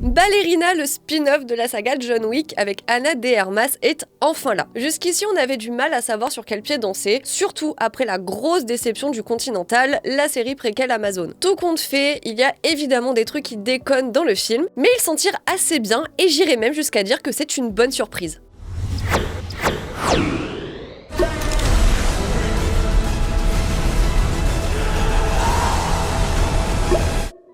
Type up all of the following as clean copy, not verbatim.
Ballerina, le spin-off de la saga John Wick avec Ana de Armas, est enfin là. Jusqu'ici, on avait du mal à savoir sur quel pied danser, surtout après la grosse déception du Continental, la série préquelle Amazon. Tout compte fait, il y a évidemment des trucs qui déconnent dans le film, mais il s'en tire assez bien et j'irais même jusqu'à dire que c'est une bonne surprise.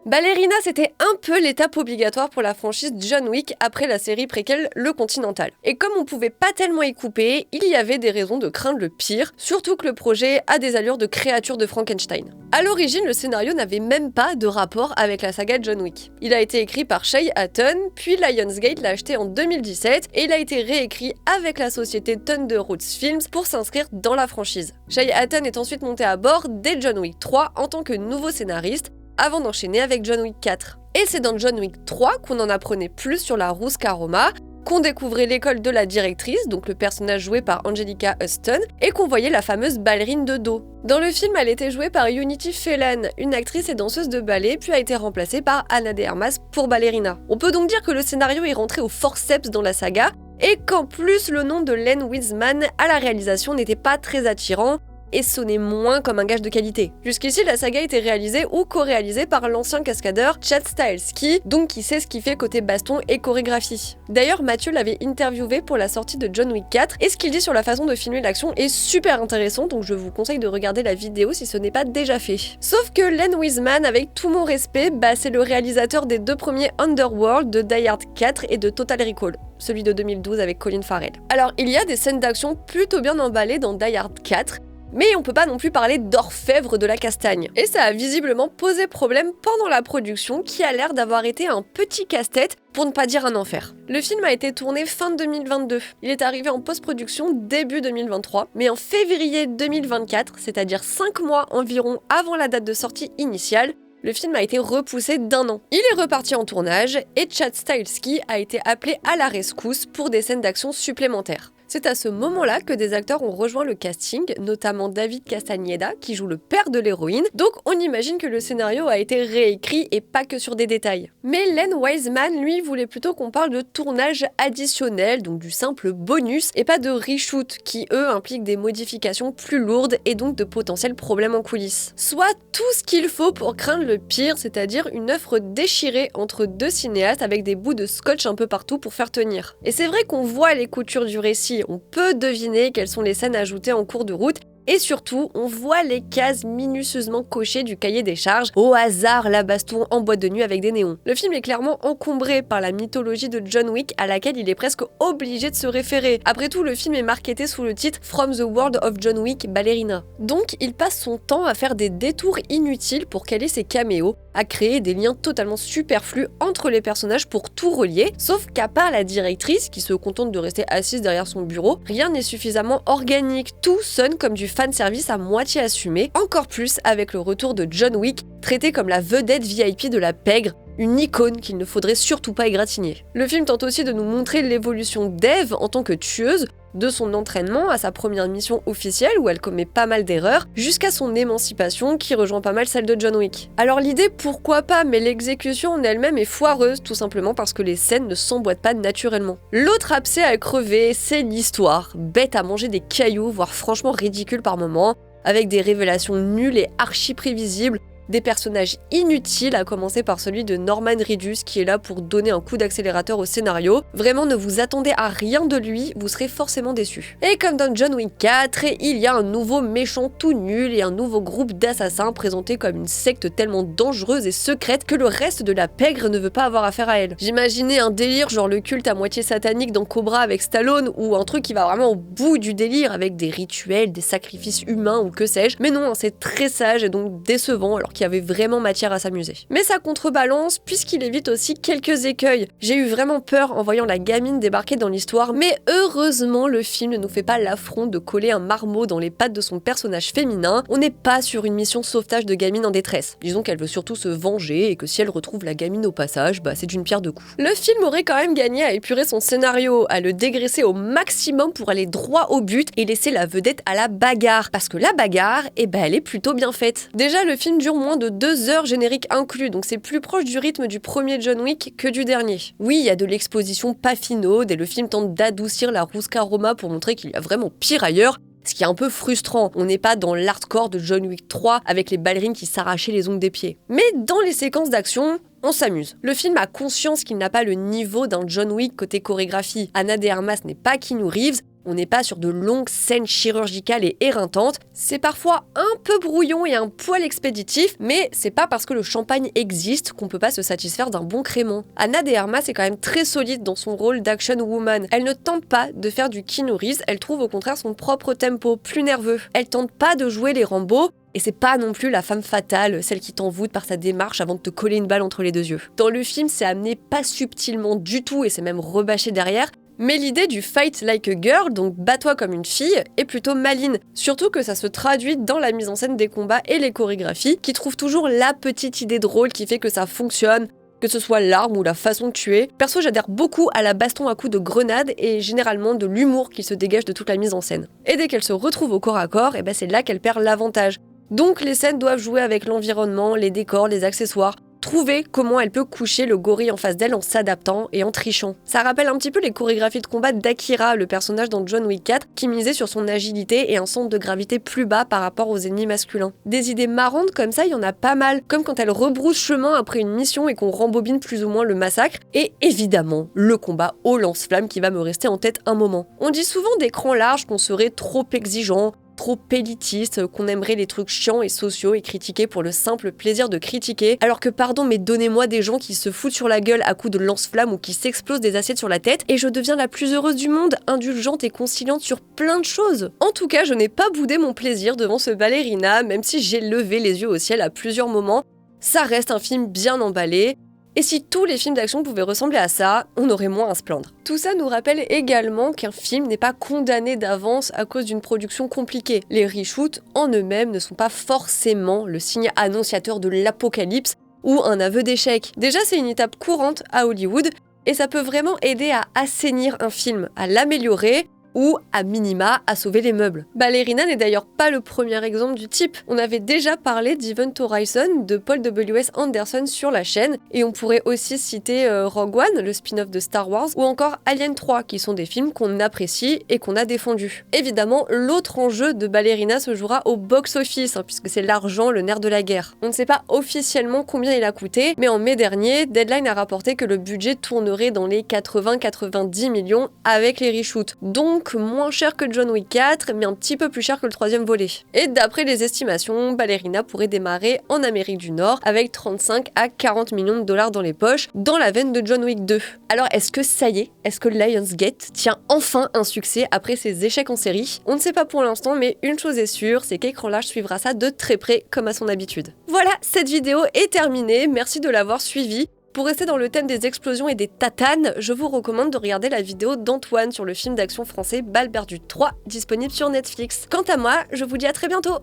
Ballerina, c'était un peu l'étape obligatoire pour la franchise John Wick après la série préquelle Le Continental. Et comme on pouvait pas tellement y couper, il y avait des raisons de craindre le pire, surtout que le projet a des allures de créature de Frankenstein. À l'origine, le scénario n'avait même pas de rapport avec la saga John Wick. Il a été écrit par Shea Hatton, puis Lionsgate l'a acheté en 2017 et il a été réécrit avec la société Thunder Road Films pour s'inscrire dans la franchise. Shea Hatton est ensuite monté à bord dès John Wick 3 en tant que nouveau scénariste, avant d'enchaîner avec John Wick 4. Et c'est dans John Wick 3 qu'on en apprenait plus sur la rousse Karoma, qu'on découvrait l'école de la directrice, donc le personnage joué par Angelica Huston, et qu'on voyait la fameuse ballerine de dos. Dans le film, elle était jouée par Unity Phelan, une actrice et danseuse de ballet, puis a été remplacée par Ana de Armas pour Ballerina. On peut donc dire que le scénario est rentré au forceps dans la saga, et qu'en plus le nom de Len Wiseman à la réalisation n'était pas très attirant, et sonnait moins comme un gage de qualité. Jusqu'ici, la saga était réalisée ou co-réalisée par l'ancien cascadeur Chad Stahelski, donc qui sait ce qu'il fait côté baston et chorégraphie. D'ailleurs, Mathieu l'avait interviewé pour la sortie de John Wick 4, et ce qu'il dit sur la façon de filmer l'action est super intéressant, donc je vous conseille de regarder la vidéo si ce n'est pas déjà fait. Sauf que Len Wiseman, avec tout mon respect, c'est le réalisateur des deux premiers Underworld, de Die Hard 4 et de Total Recall, celui de 2012 avec Colin Farrell. Alors, il y a des scènes d'action plutôt bien emballées dans Die Hard 4, mais on peut pas non plus parler d'orfèvre de la castagne. Et ça a visiblement posé problème pendant la production, qui a l'air d'avoir été un petit casse-tête, pour ne pas dire un enfer. Le film a été tourné fin 2022. Il est arrivé en post-production début 2023, mais en février 2024, c'est-à-dire 5 mois environ avant la date de sortie initiale, le film a été repoussé d'1 an. Il est reparti en tournage et Chad Stahelski a été appelé à la rescousse pour des scènes d'action supplémentaires. C'est à ce moment-là que des acteurs ont rejoint le casting, notamment David Castañeda, qui joue le père de l'héroïne, donc on imagine que le scénario a été réécrit et pas que sur des détails. Mais Len Wiseman, lui, voulait plutôt qu'on parle de tournage additionnel, donc du simple bonus, et pas de reshoot, qui eux impliquent des modifications plus lourdes et donc de potentiels problèmes en coulisses. Soit tout ce qu'il faut pour craindre le pire, c'est-à-dire une œuvre déchirée entre deux cinéastes avec des bouts de scotch un peu partout pour faire tenir. Et c'est vrai qu'on voit les coutures du récit, on peut deviner quelles sont les scènes ajoutées en cours de route, et surtout, on voit les cases minutieusement cochées du cahier des charges, au hasard la baston en boîte de nuit avec des néons. Le film est clairement encombré par la mythologie de John Wick à laquelle il est presque obligé de se référer. Après tout, le film est marketé sous le titre From the World of John Wick, Ballerina. Donc, il passe son temps à faire des détours inutiles pour caler ses caméos, à créer des liens totalement superflus entre les personnages pour tout relier, sauf qu'à part la directrice, qui se contente de rester assise derrière son bureau, rien n'est suffisamment organique, tout sonne comme du fanservice à moitié assumé, encore plus avec le retour de John Wick, traité comme la vedette VIP de la pègre, une icône qu'il ne faudrait surtout pas égratigner. Le film tente aussi de nous montrer l'évolution d'Eve en tant que tueuse, de son entraînement à sa première mission officielle où elle commet pas mal d'erreurs, jusqu'à son émancipation qui rejoint pas mal celle de John Wick. Alors l'idée, pourquoi pas, mais l'exécution en elle-même est foireuse, tout simplement parce que les scènes ne s'emboîtent pas naturellement. L'autre abcès à crever, c'est l'histoire, bête à manger des cailloux, voire franchement ridicule par moments, avec des révélations nulles et archi prévisibles, des personnages inutiles, à commencer par celui de Norman Reedus qui est là pour donner un coup d'accélérateur au scénario. Vraiment, ne vous attendez à rien de lui, vous serez forcément déçus. Et comme dans John Wick 4, il y a un nouveau méchant tout nul et un nouveau groupe d'assassins présenté comme une secte tellement dangereuse et secrète que le reste de la pègre ne veut pas avoir affaire à elle. J'imaginais un délire genre le culte à moitié satanique dans Cobra avec Stallone, ou un truc qui va vraiment au bout du délire avec des rituels, des sacrifices humains ou que sais-je. Mais non, c'est très sage et donc décevant alors qu'il y avait vraiment matière à s'amuser. Mais ça contrebalance puisqu'il évite aussi quelques écueils. J'ai eu vraiment peur en voyant la gamine débarquer dans l'histoire, mais heureusement le film ne nous fait pas l'affront de coller un marmot dans les pattes de son personnage féminin. On n'est pas sur une mission sauvetage de gamine en détresse. Disons qu'elle veut surtout se venger et que si elle retrouve la gamine au passage, c'est d'une pierre deux coups. Le film aurait quand même gagné à épurer son scénario, à le dégraisser au maximum pour aller droit au but et laisser la vedette à la bagarre. Parce que la bagarre, elle est plutôt bien faite. Déjà, le film dure moins de 2 heures générique inclus, donc c'est plus proche du rythme du premier John Wick que du dernier. Oui, il y a de l'exposition pas finaude et le film tente d'adoucir la Roma pour montrer qu'il y a vraiment pire ailleurs, ce qui est un peu frustrant. On n'est pas dans l'hardcore de John Wick 3 avec les ballerines qui s'arrachaient les ongles des pieds. Mais dans les séquences d'action, on s'amuse. Le film a conscience qu'il n'a pas le niveau d'un John Wick côté chorégraphie. Ana de Armas n'est pas Keanu Reeves, on n'est pas sur de longues scènes chirurgicales et éreintantes. C'est parfois un peu brouillon et un poil expéditif, mais c'est pas parce que le champagne existe qu'on peut pas se satisfaire d'un bon crémant. Ana de Armas est quand même très solide dans son rôle d'action woman. Elle ne tente pas de faire du Keanu Reeves, elle trouve au contraire son propre tempo, plus nerveux. Elle tente pas de jouer les Rambo, et c'est pas non plus la femme fatale, celle qui t'envoûte par sa démarche avant de te coller une balle entre les 2 yeux. Dans le film, c'est amené pas subtilement du tout et c'est même rebâché derrière, mais l'idée du fight like a girl, donc bats-toi comme une fille, est plutôt maligne. Surtout que ça se traduit dans la mise en scène des combats et les chorégraphies, qui trouvent toujours la petite idée drôle qui fait que ça fonctionne, que ce soit l'arme ou la façon de tuer. Perso, j'adhère beaucoup à la baston à coups de grenade et généralement de l'humour qui se dégage de toute la mise en scène. Et dès qu'elle se retrouve au corps à corps, et c'est là qu'elle perd l'avantage. Donc les scènes doivent jouer avec l'environnement, les décors, les accessoires, trouver comment elle peut coucher le gorille en face d'elle en s'adaptant et en trichant. Ça rappelle un petit peu les chorégraphies de combat d'Akira, le personnage dans John Wick 4, qui misait sur son agilité et un centre de gravité plus bas par rapport aux ennemis masculins. Des idées marrantes comme ça, il y en a pas mal, comme quand elle rebrousse chemin après une mission et qu'on rembobine plus ou moins le massacre, et évidemment, le combat au lance-flamme qui va me rester en tête un moment. On dit souvent d'écran large qu'on serait trop exigeant, trop élitiste, qu'on aimerait les trucs chiants et sociaux et critiquer pour le simple plaisir de critiquer, alors que pardon, mais donnez-moi des gens qui se foutent sur la gueule à coups de lance-flamme ou qui s'explosent des assiettes sur la tête et je deviens la plus heureuse du monde, indulgente et conciliante sur plein de choses. En tout cas, je n'ai pas boudé mon plaisir devant ce Ballerina, même si j'ai levé les yeux au ciel à plusieurs moments. Ça reste un film bien emballé. Et si tous les films d'action pouvaient ressembler à ça, on aurait moins à se plaindre. Tout ça nous rappelle également qu'un film n'est pas condamné d'avance à cause d'une production compliquée. Les reshoots en eux-mêmes ne sont pas forcément le signe annonciateur de l'apocalypse ou un aveu d'échec. Déjà, c'est une étape courante à Hollywood et ça peut vraiment aider à assainir un film, à l'améliorer, ou, à minima, à sauver les meubles. Ballerina n'est d'ailleurs pas le premier exemple du type. On avait déjà parlé d'Event Horizon de Paul W.S. Anderson sur la chaîne, et on pourrait aussi citer Rogue One, le spin-off de Star Wars, ou encore Alien 3, qui sont des films qu'on apprécie et qu'on a défendus. Évidemment, l'autre enjeu de Ballerina se jouera au box-office, puisque c'est l'argent, le nerf de la guerre. On ne sait pas officiellement combien il a coûté, mais en mai dernier, Deadline a rapporté que le budget tournerait dans les 80-90 millions avec les reshoots. Donc moins cher que John Wick 4, mais un petit peu plus cher que le 3e volet. Et d'après les estimations, Ballerina pourrait démarrer en Amérique du Nord avec 35 à 40 millions de dollars dans les poches, dans la veine de John Wick 2. Alors est-ce que ça y est, est-ce que Lionsgate tient enfin un succès après ses échecs en série? On ne sait pas pour l'instant, mais une chose est sûre, c'est qu'Écran Large suivra ça de très près comme à son habitude. Voilà, cette vidéo est terminée, merci de l'avoir suivie. Pour rester dans le thème des explosions et des tatanes, je vous recommande de regarder la vidéo d'Antoine sur le film d'action français Balles perdues 3, disponible sur Netflix. Quant à moi, je vous dis à très bientôt.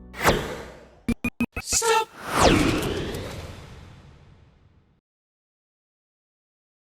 Stop.